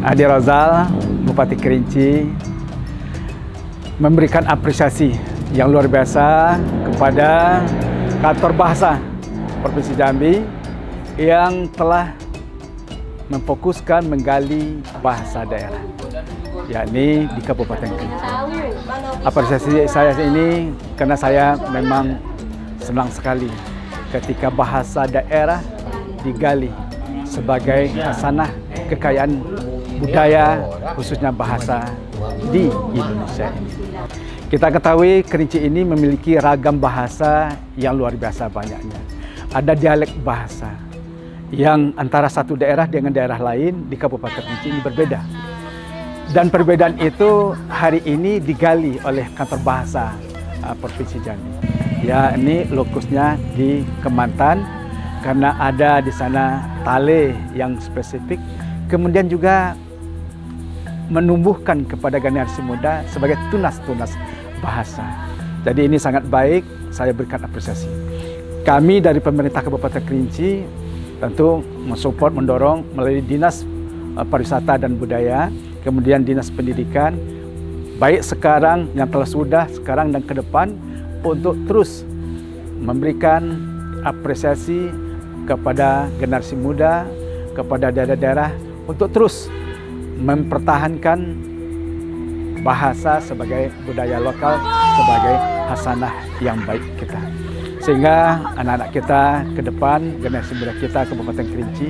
Adi Rozal, Bupati Kerinci, memberikan apresiasi yang luar biasa kepada Kantor Bahasa Provinsi Jambi yang telah memfokuskan menggali bahasa daerah, yakni di Kabupaten Kerinci. Apresiasi saya ini karena saya memang senang sekali ketika bahasa daerah digali sebagai hasanah kekayaan budaya, khususnya bahasa di Indonesia ini. Kita ketahui Kerinci ini memiliki ragam bahasa yang luar biasa banyaknya. Ada dialek bahasa yang antara satu daerah dengan daerah lain di Kabupaten Kerinci ini berbeda. Dan perbedaan itu hari ini digali oleh Kantor Bahasa Provinsi Jambi. Ya, ini lokusnya di Kemantan karena ada di sana tale yang spesifik. Kemudian juga menumbuhkan kepada generasi muda sebagai tunas-tunas bahasa. Jadi ini sangat baik, saya berikan apresiasi. Kami dari pemerintah Kabupaten Kerinci tentu mensupport, mendorong melalui Dinas Pariwisata dan Budaya, kemudian Dinas Pendidikan, baik sekarang yang telah sudah, sekarang dan ke depan, untuk terus memberikan apresiasi kepada generasi muda, kepada daerah-daerah untuk terus mempertahankan bahasa sebagai budaya lokal, sebagai hasanah yang baik kita. Sehingga anak-anak kita ke depan, generasi muda kita Kabupaten Kerinci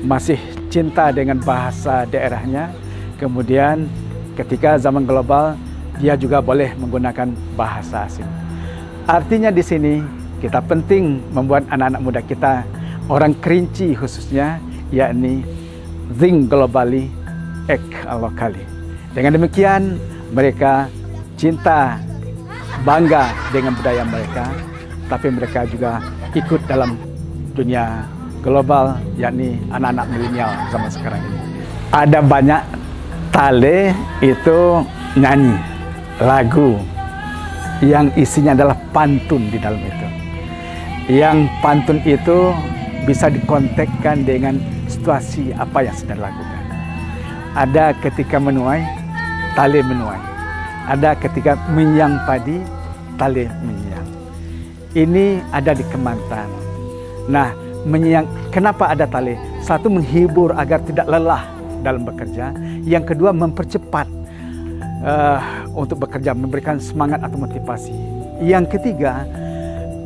masih cinta dengan bahasa daerahnya. Kemudian ketika zaman global, dia juga boleh menggunakan bahasa asing. Artinya di sini kita penting membuat anak-anak muda kita, orang Kerinci khususnya, yakni think globally, act locally. Dengan demikian mereka cinta, bangga dengan budaya mereka, tapi mereka juga ikut dalam dunia global, yakni anak-anak milenial zaman sekarang ini. Ada banyak tale itu nyanyi lagu yang isinya adalah pantun di dalam itu. Yang pantun itu bisa dikontekkan dengan situasi apa yang sedang dilakukan. Ada ketika menuai, tale menuai. Ada ketika menyang padi, tale menyang. Ini ada di Kemantan. Nah, menyang, kenapa ada tale? Satu, menghibur agar tidak lelah dalam bekerja. Yang kedua, mempercepat untuk bekerja, memberikan semangat atau motivasi. Yang ketiga,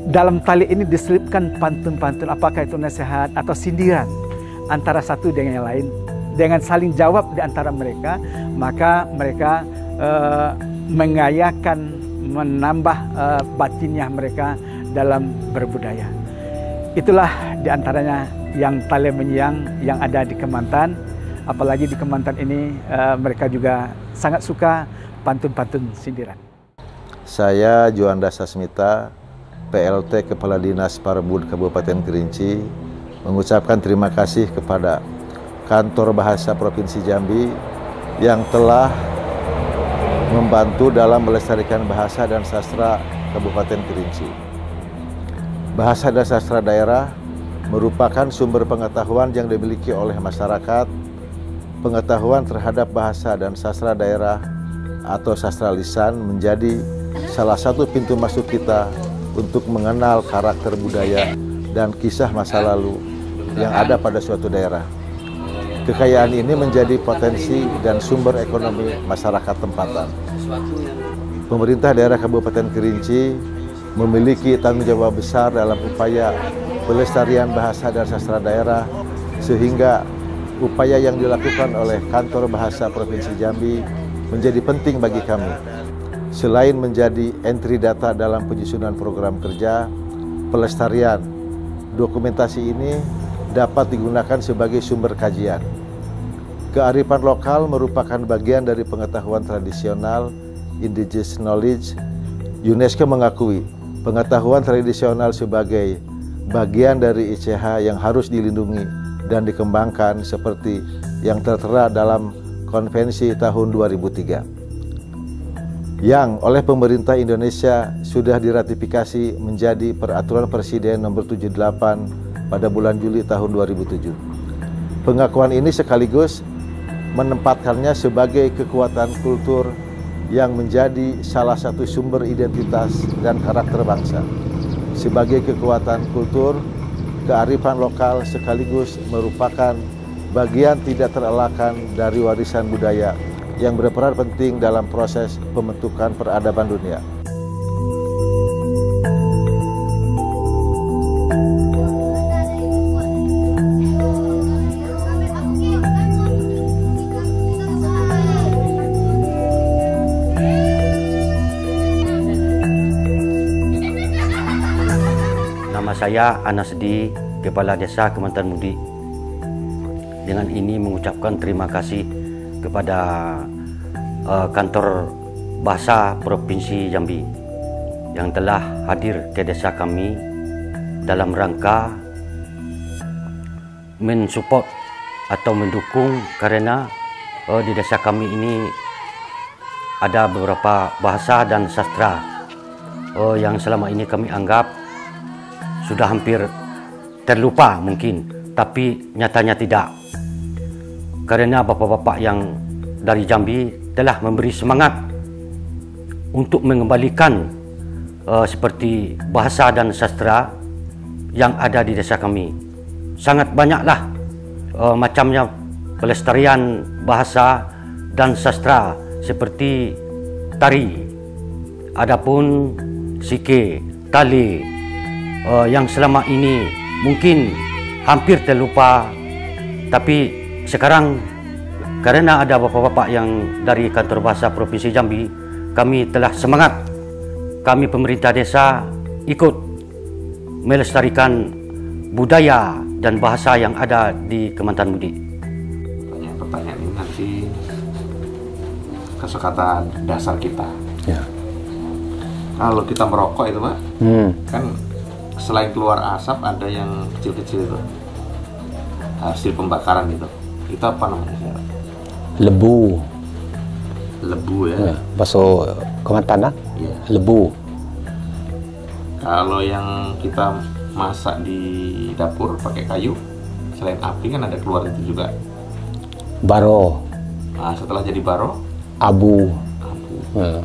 dalam tali ini diselipkan pantun-pantun, apakah itu nasihat atau sindiran antara satu dengan yang lain, dengan saling jawab di antara mereka, maka mereka mengayakan, menambah batinnya mereka dalam berbudaya. Itulah di antaranya yang tale menyiang yang ada di Kemantan. Apalagi di Kemantan ini mereka juga sangat suka pantun-pantun sindiran. Saya Juanda Sasmita, PLT Kepala Dinas Parbud Kabupaten Kerinci, mengucapkan terima kasih kepada Kantor Bahasa Provinsi Jambi yang telah membantu dalam melestarikan bahasa dan sastra Kabupaten Kerinci. Bahasa dan sastra daerah merupakan sumber pengetahuan yang dimiliki oleh masyarakat. Pengetahuan terhadap bahasa dan sastra daerah atau sastra lisan menjadi salah satu pintu masuk kita untuk mengenal karakter budaya dan kisah masa lalu yang ada pada suatu daerah. Kekayaan ini menjadi potensi dan sumber ekonomi masyarakat tempatan. Pemerintah daerah Kabupaten Kerinci memiliki tanggung jawab besar dalam upaya pelestarian bahasa dan sastra daerah, sehingga upaya yang dilakukan oleh Kantor Bahasa Provinsi Jambi menjadi penting bagi kami. Selain menjadi entry data dalam penyusunan program kerja, pelestarian dokumentasi ini dapat digunakan sebagai sumber kajian. Kearifan lokal merupakan bagian dari pengetahuan tradisional, indigenous knowledge. UNESCO mengakui pengetahuan tradisional sebagai bagian dari ICH yang harus dilindungi dan dikembangkan seperti yang tertera dalam Konvensi tahun 2003 yang oleh pemerintah Indonesia sudah diratifikasi menjadi Peraturan Presiden Nomor 78 pada bulan Juli tahun 2007. Pengakuan ini sekaligus menempatkannya sebagai kekuatan kultur yang menjadi salah satu sumber identitas dan karakter bangsa. Sebagai kekuatan kultur, kearifan lokal sekaligus merupakan bagian tidak terelakkan dari warisan budaya yang berperan penting dalam proses pembentukan peradaban dunia. Nama saya Anasdi, Kepala Desa Kementerian Mudi. Dengan ini mengucapkan terima kasih kepada Kantor Bahasa Provinsi Jambi yang telah hadir ke desa kami dalam rangka mensupport atau mendukung, karena di desa kami ini ada beberapa bahasa dan sastra yang selama ini kami anggap sudah hampir terlupa mungkin, tapi nyatanya tidak. Karena bapak-bapak yang dari Jambi telah memberi semangat untuk mengembalikan seperti bahasa dan sastra yang ada di desa kami. Sangat banyaklah macamnya pelestarian bahasa dan sastra seperti tari, adapun sike, tali, yang selama ini mungkin hampir terlupa, tapi sekarang karena ada bapak-bapak yang dari Kantor Bahasa Provinsi Jambi, kami telah semangat, kami pemerintah desa ikut melestarikan budaya dan bahasa yang ada di Kementerian Mudi. Pertanyaan ini nanti kesukatan dasar kita. Ya. Kalau kita merokok itu Pak, kan selain keluar asap ada yang kecil-kecil itu hasil pembakaran itu apa namanya? Lebu. Lebu ya. Bahasa Kementerian Ya. lebu. Kalau yang kita masak di dapur pakai kayu, selain api kan ada keluar itu juga. Baro. Nah, setelah jadi baro, Abu. abu. Ya.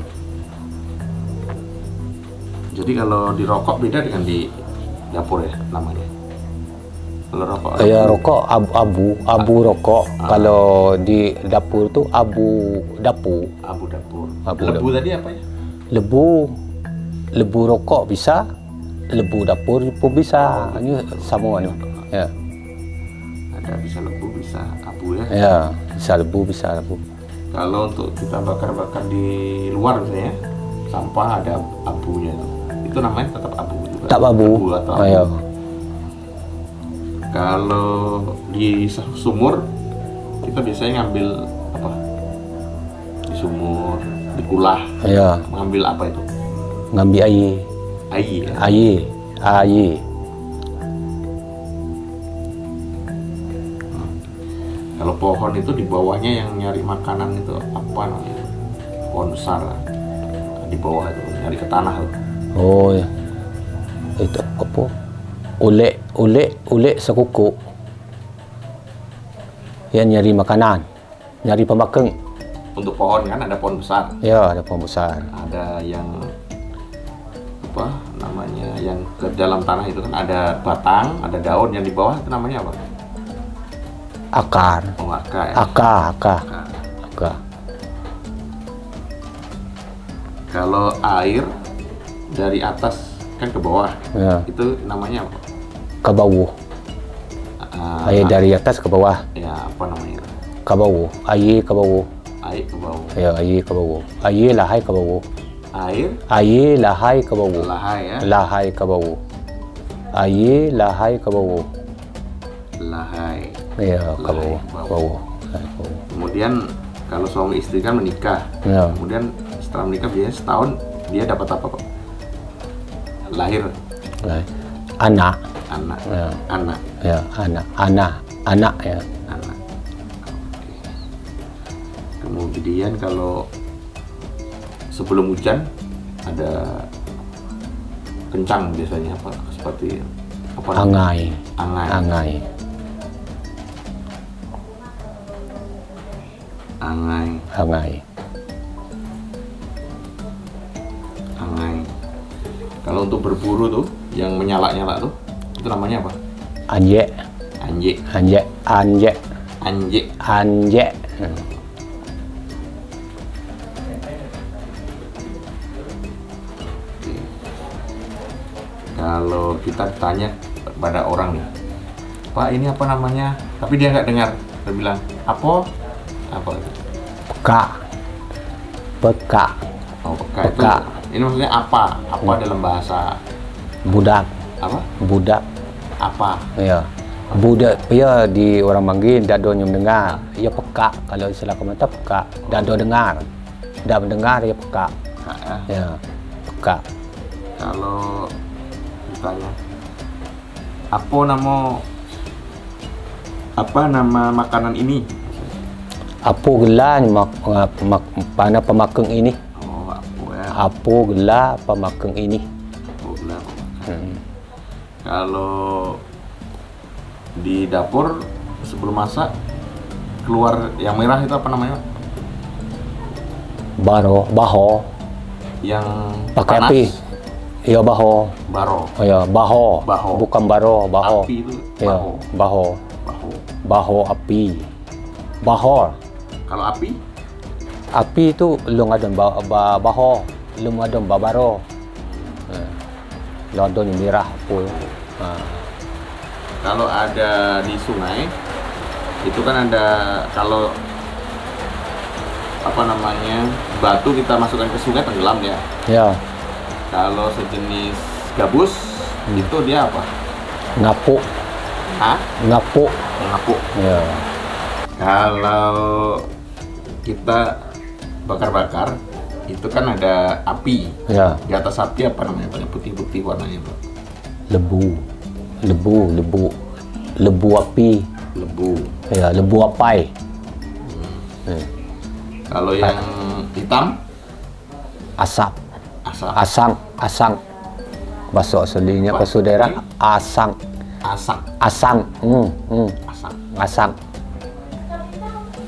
Jadi kalau di rokok beda dengan di dapur ya namanya. Kalau rokok Ya, rokok abu rokok. Kalau di dapur tu abu dapur. abu dapur. Abu Lebu dapur. tadi apa ya? Lebu rokok bisa, lebu dapur pun bisa. Ini sama anu. Ya. Ada bisa lebu, bisa abu ya. Ya, bisa lebu, bisa lebu. Kalau untuk kita bakar-bakar di luar misalnya, sampah ada abunya. Itu namanya tetap abu juga. Tak abu. Atau Ah, ya. Kalau di sumur, kita biasanya ngambil apa? Di sumur, di kulah, Ya, mengambil apa itu? ngambil air. Air. Ya? Air. Kalau pohon itu di bawahnya yang nyari makanan itu apa namanya? Pohon besar di bawah itu nyari ke tanah tuh. Oh, ya. Itu apa? Ulek sekukuk. Yang nyari makanan, nyari pemakan. Untuk pohon kan ada pohon besar, Ya, ada pohon besar. ada yang apa namanya yang ke dalam tanah itu kan ada batang, ada daun, yang di bawah itu namanya apa? Akar. Oh, akar ya. Akar. Akar. Kalau air dari atas kan ke bawah, Ya, itu namanya apa? ke bawah. Air dari atas ke bawah. Ya apa namanya? Ke bawah. Air ke bawah. Air ke bawah. Ya, air ke bawah. Air lahai ke bawah. Air Air lahai ke bawah. lahai ya. Lahai ke bawah. Air lahai ke bawah. Lahai. Ya, ke Lahai bawah. ke bawah. Ke bawah. Lahai ke bawah. Kemudian kalau suami istri kan menikah, Ya. kemudian setelah menikah biasanya setahun dia dapat apa Pak? Lahir Lahai. Anak. anak, Ya. anak, Ya, anak ya. anak. Oke. Kemudian kalau sebelum hujan ada kencang biasanya apa? Seperti apa? Angai. Angai. Angai. Angai. Angai. Angai. Kalau untuk berburu tuh, yang menyala-nyala tuh, itu namanya apa? Anje. Anje. Anje. Anje. Anje. Anje. Kalau kita tanya pada orang nih, Pak ini apa namanya? Tapi dia nggak dengar. Dia bilang, apa? Apa itu? Peka. Peka. Oh, peka itu. Peka. Ini maksudnya apa? Apa dalam bahasa Budak. apa? Budak. Apa? Ya. Budak ya di orang manggil tidak ada yang mendengar. Ya peka. Kalau istilah komentar peka. Tidak ada dengar. Tidak mendengar ya peka. Peka, ya. Ya. Peka. Kalau ditanya, apa nama makanan ini? Apa gelar pana pemakeng ini? Oh, apa ya? Apa gelar pemakeng ini? Oh, benar. Kalau di dapur sebelum masak keluar yang merah itu apa namanya? Baho. Yang Pakai panas? api. Ya baho. Baro. Oh ya baho. Baho. Bukan baro, baho. Api itu Ya, baho. baho. Baho. Baho api. Bahor. Kalau api? Api itu lung ada baho, lung ada baro. Lodon yang merah pun. Kalau ada di sungai itu kan ada, kalau apa namanya, batu kita masukkan ke sungai tenggelam ya. Ya, Kalau sejenis gabus itu dia apa? ngapuk, Hah? ngapuk. Ngapuk. Ya, Kalau kita bakar-bakar itu kan ada api. ya, Di atas api apa namanya? Banyak putih-putih warnanya, Pak. lebu api. Lebu. Ya, lebu apai. Kalau yang hitam, Asap, asap. asang. Bahasa aslinya Apa? bahasa daerah asang, Asak. asang. Asak. Asang.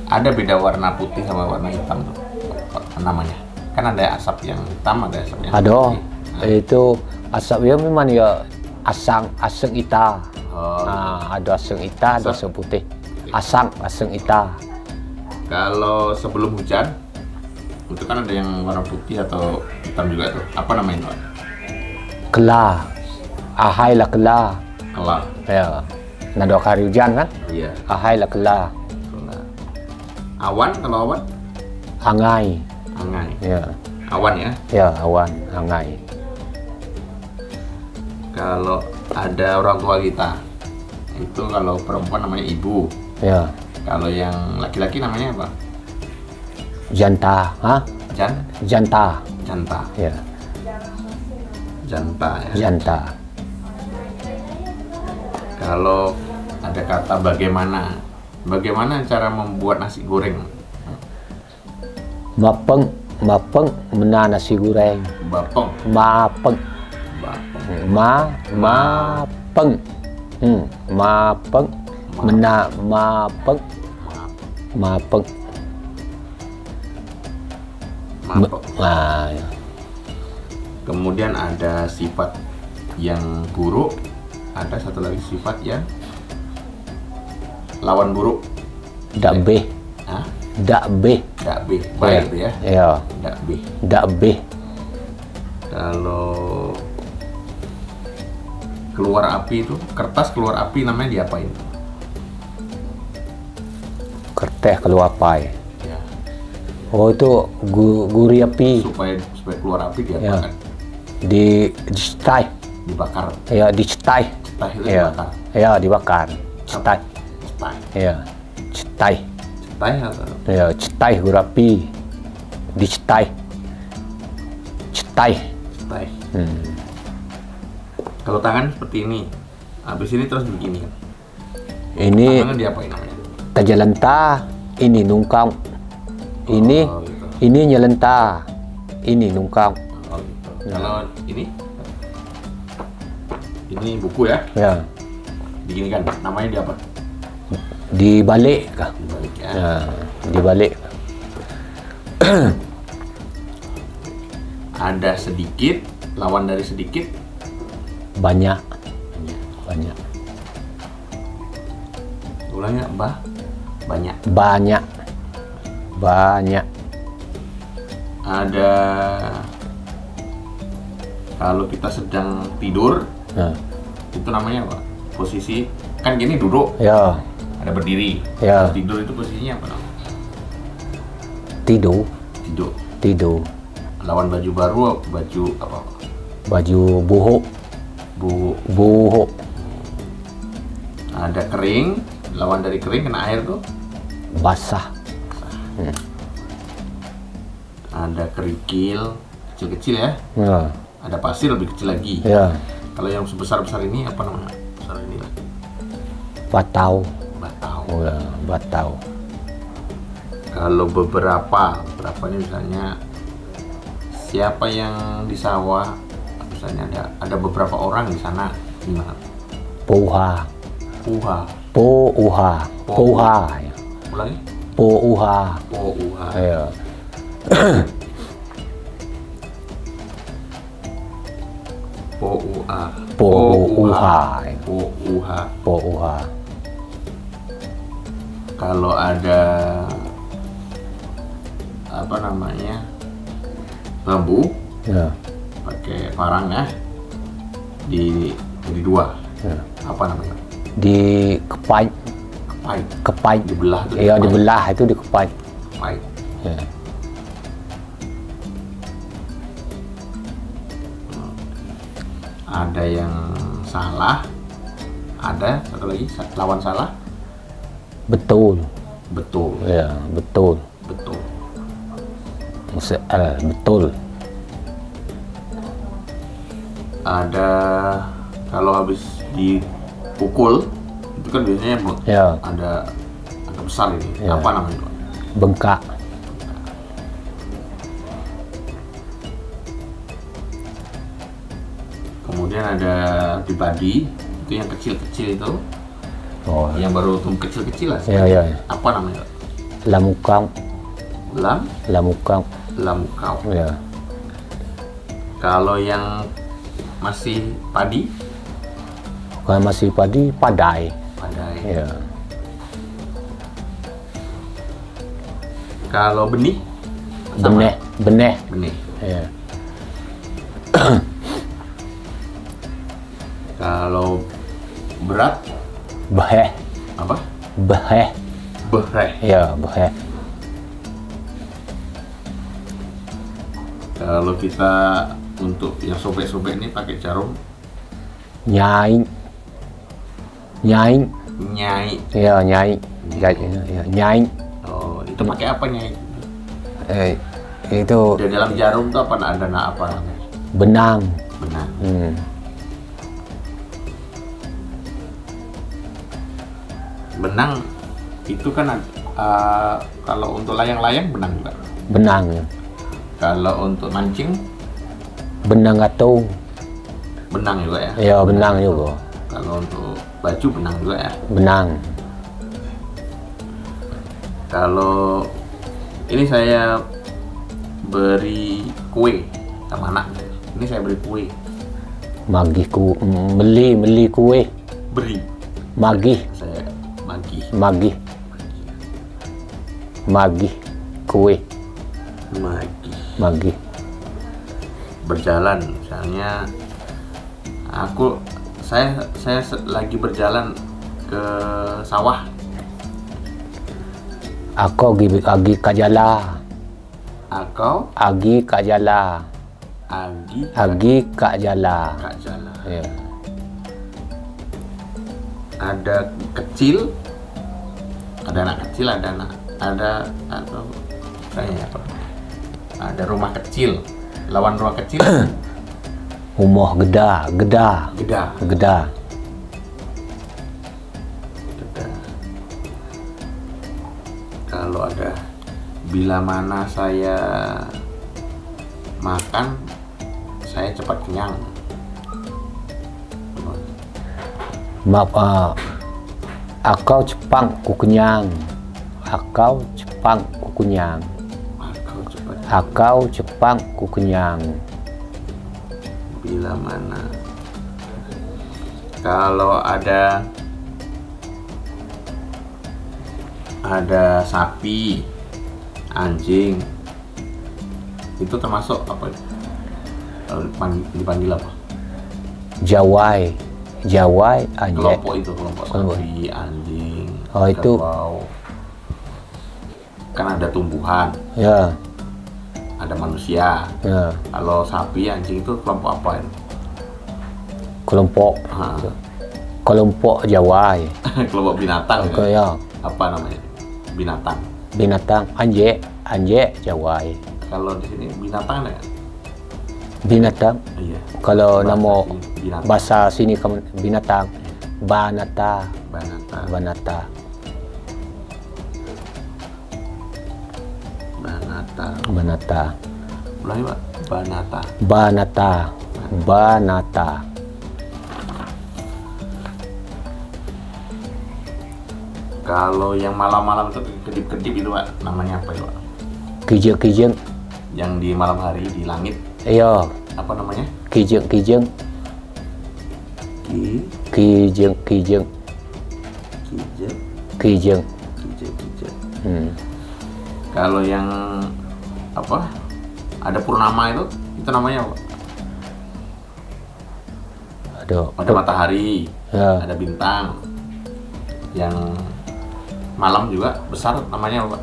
Ada beda warna putih sama warna hitam tuh namanya. Kan ada asap yang hitam, ada asap yang Ada. putih. Nah, Itu asap ya memang ya asang ita. oh, Ada asang ita, ada Asap. asang putih. Asang ita. Kalau sebelum hujan itu kan ada yang warna putih atau hitam juga tuh. Apa namanya, Pak? Kelah. Ahai lah kelah. Kelar. Ya. Nado hari hujan kan? Iya. Ahai lah kelah. Kelar. Awan, kalau awan? Angai. Angai. Ya. Awan ya. Ya, awan, angai. Kalau ada orang tua kita, itu kalau perempuan namanya ibu. Ya. Kalau yang laki-laki namanya apa? Janta, ha? Janta. Janta. Ya, Janta ya. janta. Kalau ada kata bagaimana cara membuat nasi goreng? Mapeng mena nasi goreng. Bapeng. Mapeng. Bapeng. Mapeng. Mapeng. Mena mapeng. Mapeng. Mapeng. Nah, ya. Kemudian ada sifat yang buruk, ada satu lagi sifat yang lawan buruk. Dak be. Hah? Dak be. Dak B. Baik itu ya. Ya. Dak B. Dak be. Kalau keluar api itu, kertas keluar api namanya diapain? Kerteh keluar pai. Ya. Oh itu guri api. Supaya keluar api diapakan? Dicetai. Dibakar. Ya, dicetai. Cetai itu Ya. dibakar. Ya, dibakar. Cetai. Cetai. Ya. Cetai. Cetai atau Ya, cetai guri api. Dicetai. Cetai. cetai. Kalau tangan seperti ini, habis ini terus begini. Ini Tangan diapain namanya? tajalenta, ini nungkang. Ini Oh, gitu. ini nyelenta. Ini nungkang. Oh, gitu. Kalau ini buku ya, Ya. diginikan. Namanya diapa? Dibalik kah? Dibalik ya. Ya, dibalik. Ada sedikit, lawan dari sedikit. Banyak. Banyak. Ulangnya banyak. Banyak. Banyak. Ada kalau kita sedang tidur, itu namanya apa? Posisi kan gini duduk. Ya. Ada berdiri. Ya. Kalau tidur itu posisinya apa namanya? Tidur. Tidur. Lawan baju baru, baju apa? Baju buhuk. Buhuk. Ada kering, lawan dari kering kena air tuh. Basah. Ada kerikil, kecil-kecil ya. Ya. Ada pasir lebih kecil lagi. Ya. Kalau yang sebesar-besar ini apa namanya? Besar ini lah. Batau. Batau. Ya, batau. Kalau beberapa ini misalnya siapa yang di sawah, misalnya ada beberapa orang di sana, gimana? Pouha. Puha. Ya. Ulangi. Pouha. Ya. Pouha. Kalau ada apa namanya bambu, Ya. pakai parang ya, jadi dua. Ya. Apa namanya? Di kepai. Dibelah tuh. Iya, dibelah itu di kepai. Kepai. Ya. Ada yang salah, ada satu lagi lawan salah. Betul. Ya, betul. Betul. Ada kalau habis dipukul itu kan biasanya Ya. ada agak besar ini. Ya. Apa namanya itu? Bengkak. Kemudian ada dibadi, itu yang kecil-kecil itu. Oh. Yang baru tumbuh kecil-kecil lah. Ya. Apa namanya? Lamukang. Lamukau. Ya. Kalau yang masih padi, Kalau masih padi, padai. Ya. Kalau benih, sama? Benih. Ya. Kalau berat, Beheh. apa? Beheh. Behreh. Ya, beheh. Kalau kita untuk yang sobek-sobek ini pakai jarum Nyai. nyai. Ya, nyai. Nyai. Oh, itu pakai apa nyai? Itu Di dalam jarum tuh apa ada apa namanya? benang. Benang. Benang itu kan kalau untuk layang-layang benang juga. Benang. Kalau untuk mancing Benang atau benang juga ya. ya benang juga. Kalau untuk baju benang juga ya. Benang. Kalau ini saya beri kue sama anak. Ini saya beri kue. Beli kue. Beri. Saya kue. Berjalan misalnya saya lagi berjalan ke sawah. Aku agi kajala. Agi kajala. Ya. Ada kecil, ada anak kecil, ada atau kayaknya apa? Ada rumah kecil, lawan rumah kecil. Rumah geda. Kalau ada bila mana saya makan, saya cepat kenyang. Maaf, akau cepang ku kenyang. Akau cepat ku kenyang. Bila mana kalau ada sapi, anjing, itu termasuk apa? Kalau dipanggil apa? Jawai, anjing. Kelompok itu, kelompok sapi, anjing, Oh, itu. kerbau. Kan ada tumbuhan, Ya, ada manusia. ya. Kalau sapi, anjing itu kelompok apa ini? Kelompok jawai. Kelompok binatang. Oke, Ya? ya. Apa namanya? Binatang. Binatang anjek jawai. Kalau di sini binatang ada nggak? Binatang. Iya. Kalau Bahasa nama sini, binatang. bahasa sini binatang, banata. Banata. Ulangi Pak. Banata. Kalau yang malam-malam itu kedip-kedip itu Pak, namanya apa itu Pak? Kijeng. Yang di malam hari di langit, Iya, apa namanya? kijeng. Kijeng. Kalau yang apa? Ada purnama itu namanya apa? Ada matahari, Ya. ada bintang. Yang malam juga besar namanya apa?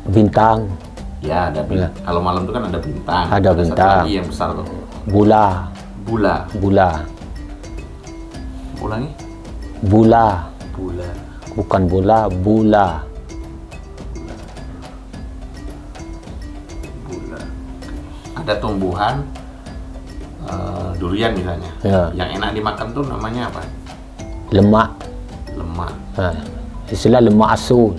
Bintang, Ya, ada bintang. Ya. Kalau malam itu kan ada bintang. Ada satu bintang. lagi yang besar tuh. bula. Ulangi. Bula. Bula. Bukan bola, bula. Ada tumbuhan durian misalnya. Ya. Yang enak dimakan tuh namanya apa? Lemak. Istilah lemak asul.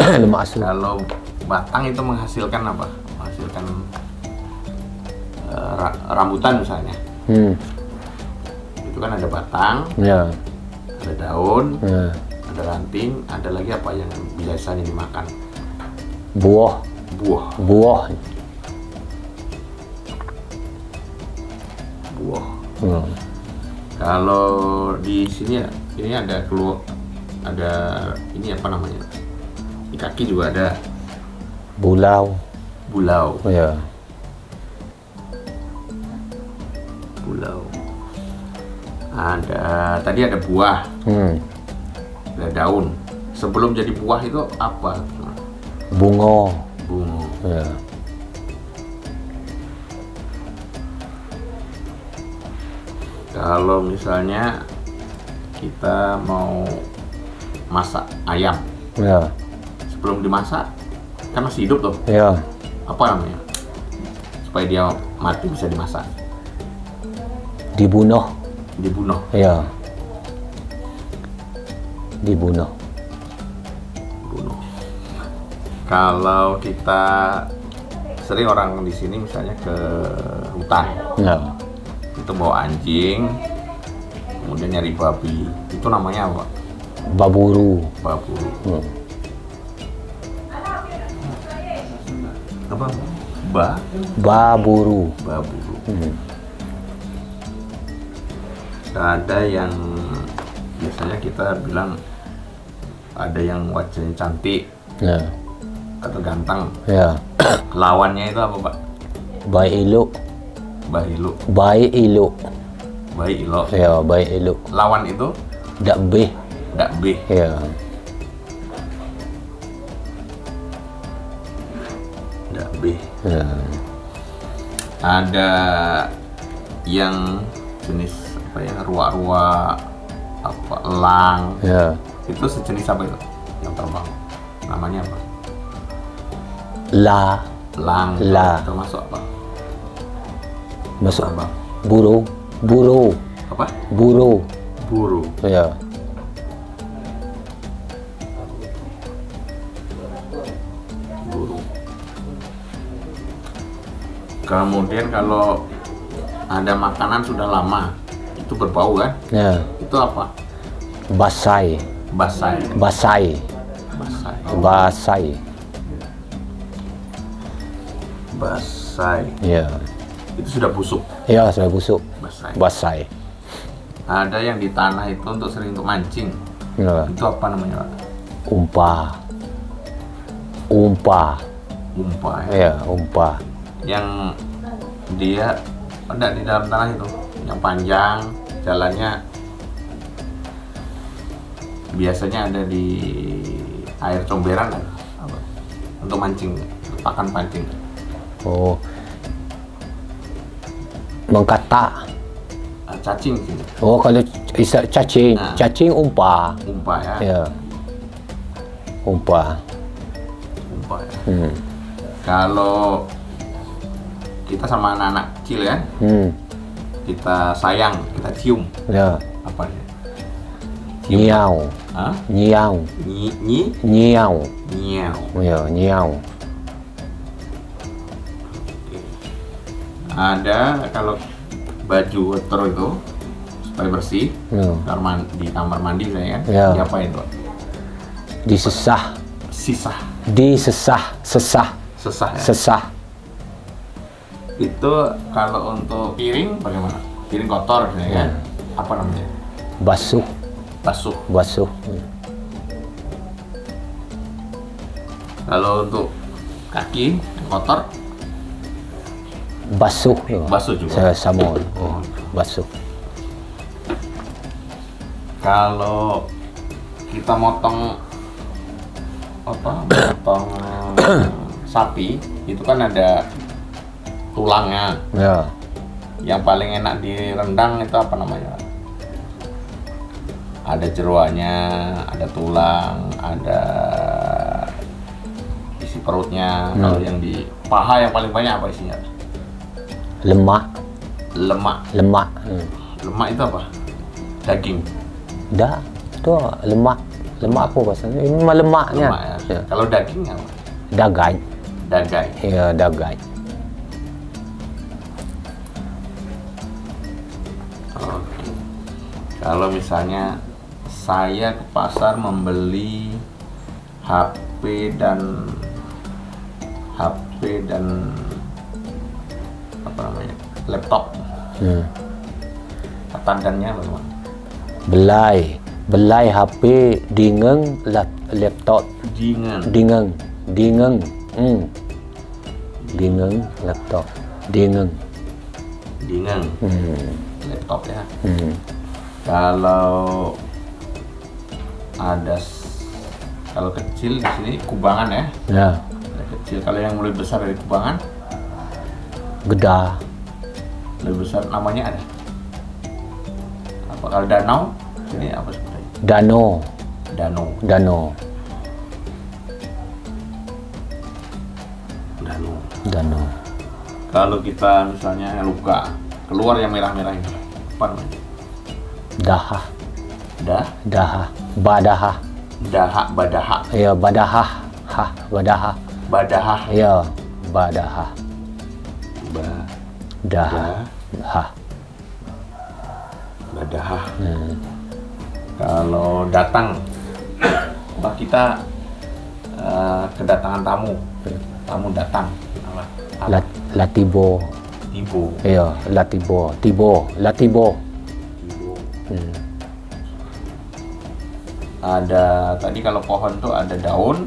Lemak asul. Kalau batang itu menghasilkan apa? Menghasilkan rambutan misalnya. Itu kan ada batang, Ya. ada daun, Ya. ada ranting, ada lagi apa yang biasanya dimakan? Buah. Buah. Kalau di sini ya, ini ada ini apa namanya? Di kaki juga ada Bulau. Ya. Bulau. Tadi ada buah, ada daun. Sebelum jadi buah itu apa? Bungo. Ya. Kalau misalnya kita mau masak ayam, Ya. sebelum dimasak kan masih hidup tuh. Ya. Apa namanya? Supaya dia mati bisa dimasak. Dibunuh. Ya. Dibunuh. Kalau kita sering orang di sini misalnya ke hutan, Ya. itu bawa anjing, kemudian nyari babi, itu namanya apa? Baburu. Baburu. Apa? Baburu. Baburu. Ada yang biasanya kita bilang ada yang wajahnya cantik Ya. atau ganteng. Ya. Lawannya itu apa Pak? Baik elok. Bahilu. Baik elok. Baik ilo. Ya, baik elok. Lawan itu Dak beh. dak beh. Ya. Dak beh. Ya. Ada yang jenis apa ya, ruak-ruak, apa, elang. Ya. Itu sejenis apa itu yang terbang? Namanya apa? Elang. La. Termasuk apa? Masuk Terbang. burung. Apa? Burung. Buru. Ya. Buru. Kemudian kalau ada makanan sudah lama itu berbau kan? Ya. Itu apa? Basai. Basai. Basai. Basai. Basai. Basai. Ya. Itu sudah busuk. Ya, sudah busuk. Basai. Basai. Ada yang di tanah itu untuk sering untuk mancing. Ya. Itu apa namanya, Pak? Umpa. Umpa. Umpa ya. Ya, umpa. Yang dia ada di dalam tanah itu, yang panjang, jalannya biasanya ada di air comberan kan? Apa? Untuk mancing, pakan pancing. Oh. Mengkata. Cacing sih. Oh, kalau cacing, Nah. cacing umpa. Umpa ya. Ya. Umpa. Umpa ya. Hmm. Kalau kita sama anak-anak kecil ya, kita sayang, kita cium. Ya. Apa ya? Nyiau. Hah? Nyiau. Nyiau. Nyiau. Ya, nyiau. Ada kalau baju kotor itu supaya bersih, Ya. di kamar mandi saya kan, Ya. diapain tuh? Disesah. Sisah, Disesah. Sesah. sesah ya. Sesah. Itu kalau untuk piring bagaimana? Piring kotor ya kan? Apa namanya? Basuh. Basuh. Basuh. Kalau untuk kaki yang kotor, Basuh. basuh juga. Saya sama. Basuh. Kalau kita motong sapi itu kan ada tulangnya. Ya. Yang paling enak direndang itu apa namanya? Ada jeroannya, ada tulang, ada isi perutnya. Kalau yang di paha yang paling banyak apa isinya? Lemak. Lemak. Lemak. Lemak itu apa? Daging. Dah. Itu lemak. Lemak apa bahasanya? Ini memang lemaknya. Lemak ya. Ya. Kalau daging apa? Dagai. Dagai. Ya, dagai. Oke. Kalau misalnya saya ke pasar membeli HP dan apa namanya, laptop, tandannya bagaimana? Belai HP dingeng laptop. Dingeng. Dingeng laptop. Dingeng. Laptop ya. Kalau kalau kecil di sini kubangan ya. Ya. Ada kecil. Kalau yang lebih besar dari kubangan, Gedah. lebih besar namanya ada. Apa kalau danau? Ini apa sebetulnya? Dano. Kalau kita misalnya luka, keluar yang merah-merah ini, apa namanya? Dahah. Dahak, Badahah. badaha, Ya, badahah. Badahah. badahah, Ya, badahah. Dahah. badahah. Kalau datang, apa kita kedatangan tamu datang, apa? Latibo. Ibu. Ya, latibo. Latibo. Ada tadi kalau pohon tuh ada daun,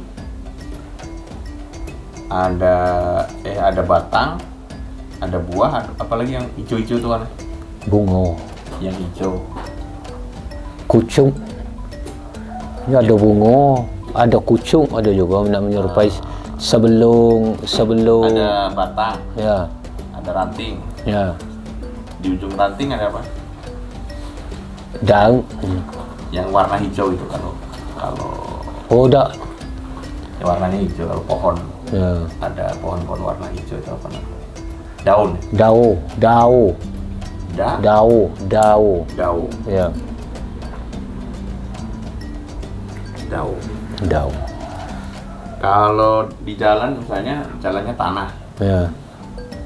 ada batang, ada buah, apalagi yang hijau-hijau tuh kan? Bungo. Yang hijau. Kucung. Ini ada bungo, ada kucung, ada juga menyerupai sebelum Ada batang, ya, ada ranting. ya, Di ujung ranting ada apa? daun. Yang warna hijau itu kalau Oh, dah. yang warnanya hijau, kalau pohon Ya. ada pohon-pohon warna hijau itu apa namanya? Daun. Dau. Daun. Ya, dau. Kalau di jalan misalnya jalannya tanah, Ya,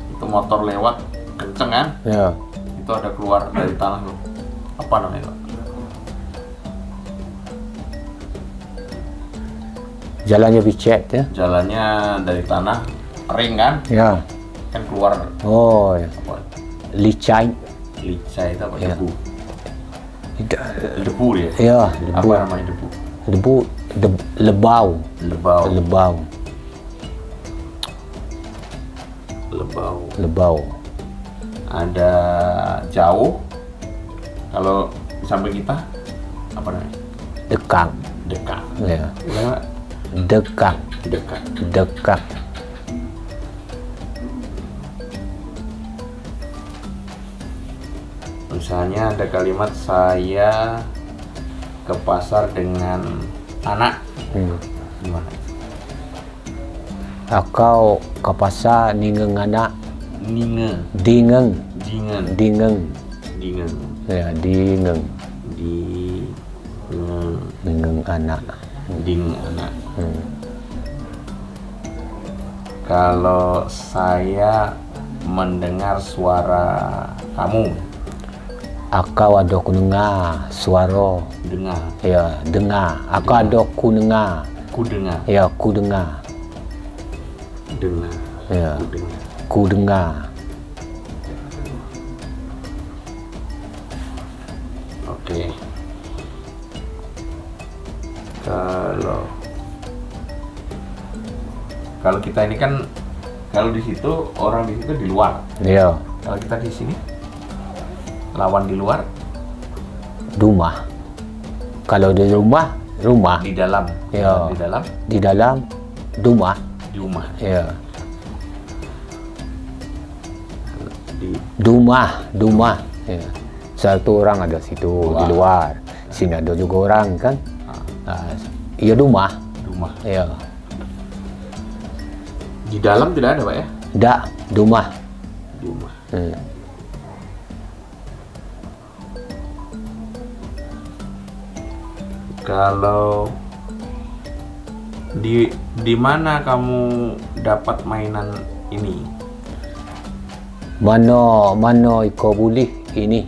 itu motor lewat kenceng kan? ya. Itu ada keluar dari tanah loh. Apa namanya, Pak? Jalannya becek ya. Jalannya dari tanah kering kan? Ya, kan keluar Oh, ya. apa? Licai. Licai itu apa? Ya. Debu. Tidak. Debu dia. Ya, Apa debu. namanya debu? Debu, lebau. Lebau. Lebau. Lebau. Lebau. Ada jauh. Kalau di samping kita apa namanya? Dekat. Dekat. Ya. Gimana? Dekat. Dekat. Dekat. Misalnya ada kalimat saya ke pasar dengan anak. Gimana? Akau ke pasar ningeng anak. Ninge. Dingeng. Dingen. Dingeng. Dingen. Ya, dingeng. Dingeng anak. Ding anak. Kalau saya mendengar suara kamu, Akau ada ku dengar suara. dengar, Ya, dengar. Akau ada ku dengar. ku dengar, Ya, ku dengar. dengar, Ya, ku dengar. ku dengar. Oke. Kalau kita ini kan, kalau di situ orang di situ di luar. Ya, Kalau kita di sini lawan di luar, rumah. Kalau di rumah, rumah. di dalam. Ya. Di dalam, Di dalam rumah. di rumah. Ya, Di rumah. Ya. Satu orang ada situ di luar. Sini ada juga orang kan. Ya rumah. rumah. Ya, Di dalam tidak ada, Pak ya? dak rumah. Di rumah. Kalau di mana kamu dapat mainan ini? Mana iko boleh ini.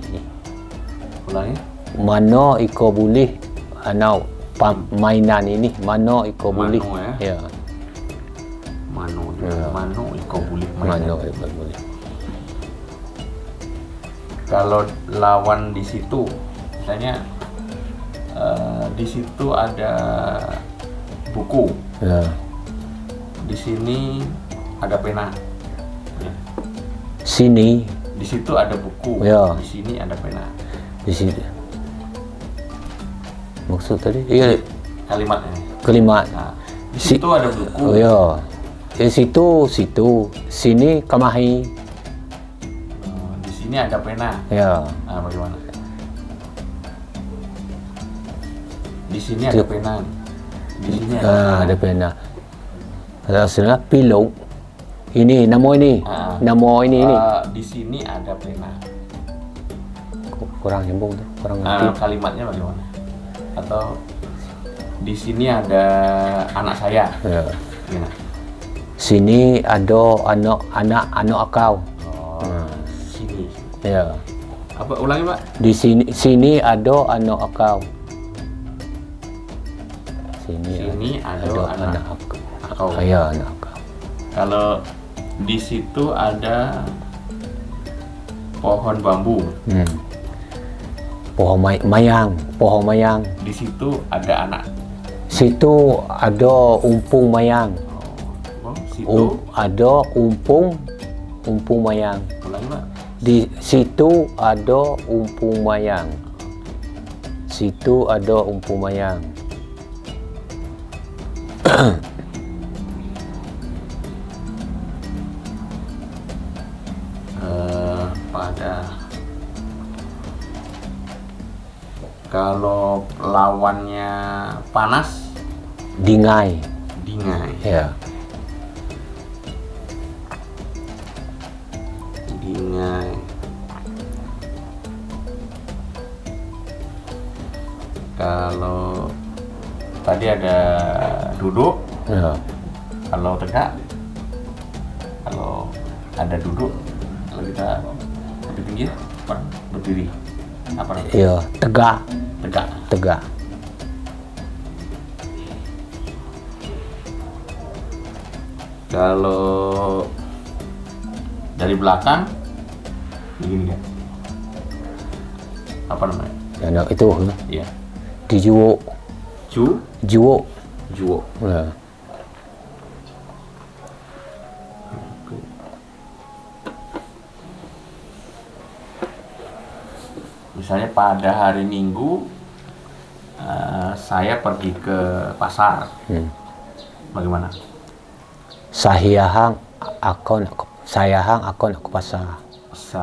Ulangi. Mana iko boleh mainan ini. Mana iko boleh. ya? Ya, Mano, Ya. mano, iko boleh mana mainan. iko boleh. Kalau lawan di situ, misalnya di situ ada buku, Ya, di sini ada pena. Ya. sini Di situ ada buku, Ya. di sini ada pena. di sini. Maksud tadi? Iya, Kalimatnya. kalimat. Nah, di situ ada buku. Oh ya. Di situ. Sini kamahi. Di sini ada pena. Ya. Nah, bagaimana? Di sini ada pena. Di sini ada pena. Ada pena. Rasanya pilok. Ini nama ini. Nama ini. Di sini ada pena. Kurang nyambung tuh. Kurang ngerti. Kalimatnya bagaimana? Atau di sini ada anak saya. Ya. Gimana? Sini ada anak akau. Sini. Ya. Apa ulangi, Pak? Di sini ada anak akau. Sini ada anak akau. Ya, anak akau. Kalau di situ ada pohon bambu. Pohon mayang. Di situ ada anak. Situ ada umpung mayang. Situ. Ada umpung mayang. Ulangi, Pak. Di situ ada umpung mayang. Situ ada umpung mayang. Kalau lawannya panas, Dingai. Ya. Dingai. Kalau tadi ada duduk, Ya. kalau tegak, kalau ada duduk, kalau kita lebih tinggi, berdiri, apa namanya? Ya, tegak. Tegak. Kalau Dari belakang begini kan. Apa namanya? Ya, itu Iya. dijuo. Juo. Juo. Ya. Misalnya pada hari Minggu saya pergi ke pasar. Bagaimana? Sayahang aku nak ke pasar.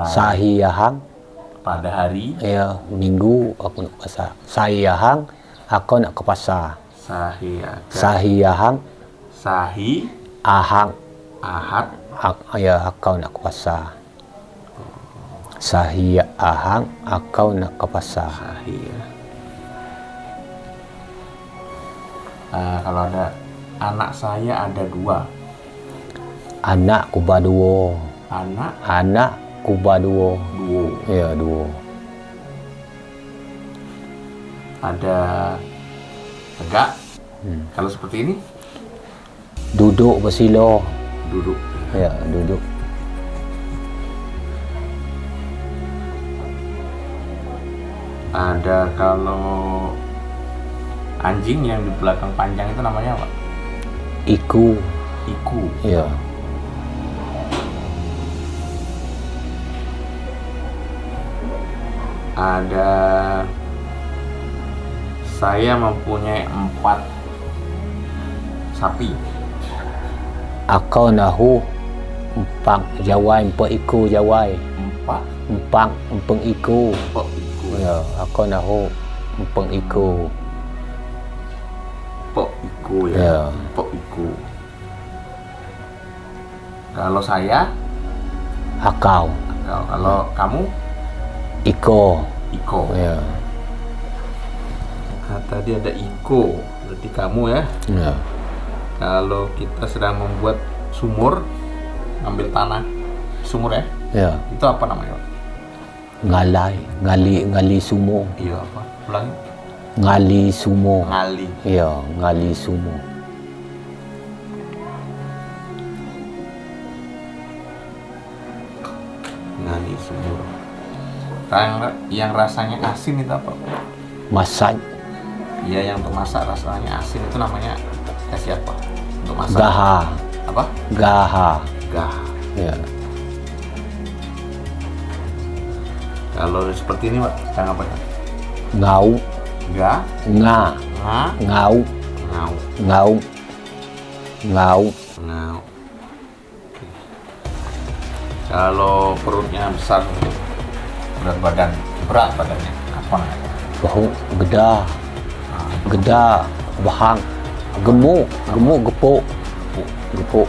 Sayahang Pada hari ya Minggu aku nak ke pasar. Sayahang aku nak ke pasar. Sahiyahang Sahi ahang Ahad ya aku nak ke pasar. Sahiyahang aku nak ke pasar. Sahia. Kalau ada anak saya ada 2. Anak kuba 2. Anak kuba 2. Ya 2. Ada tegak. Kalau seperti ini Duduk bersila. duduk. Ya duduk. Ada kalau anjing yang di belakang panjang itu namanya apa? Iku. Iku. Ya. Ada saya mempunyai 4 sapi. Aku nahu empang jawai 4 iku jawai. 4 Empang iku. iku. Ya, aku nahu empang iku. Iku ya. Ya. Iku. Kalau saya Akau. kalau kamu Iko. Iko. Ya. Nah, tadi ada Iko, berarti kamu ya. Ya. Kalau kita sedang membuat sumur, ambil tanah sumur ya, Ya. itu apa namanya, Pak? Ngali sumo. Iya apa? Ulangi. Ngali sumo. Ngali. Ya, ngali sumo. Ngali sumur. Yang rasanya asin itu apa, Pak? Masak. Iya, yang untuk masak rasanya asin itu namanya kasih apa? Untuk masak. Gaha. Apa? Gaha. Gaha. Ya. Kalau seperti ini, Pak, kita ngapain? Ngau. Ga. Nga. Ngau. Ngau. Ngau. Ngau. Ngau. Oke. Kalau perutnya besar, berat badannya, apa namanya? Bahu geda. Geda. Bahang. Gemuk. Gepuk.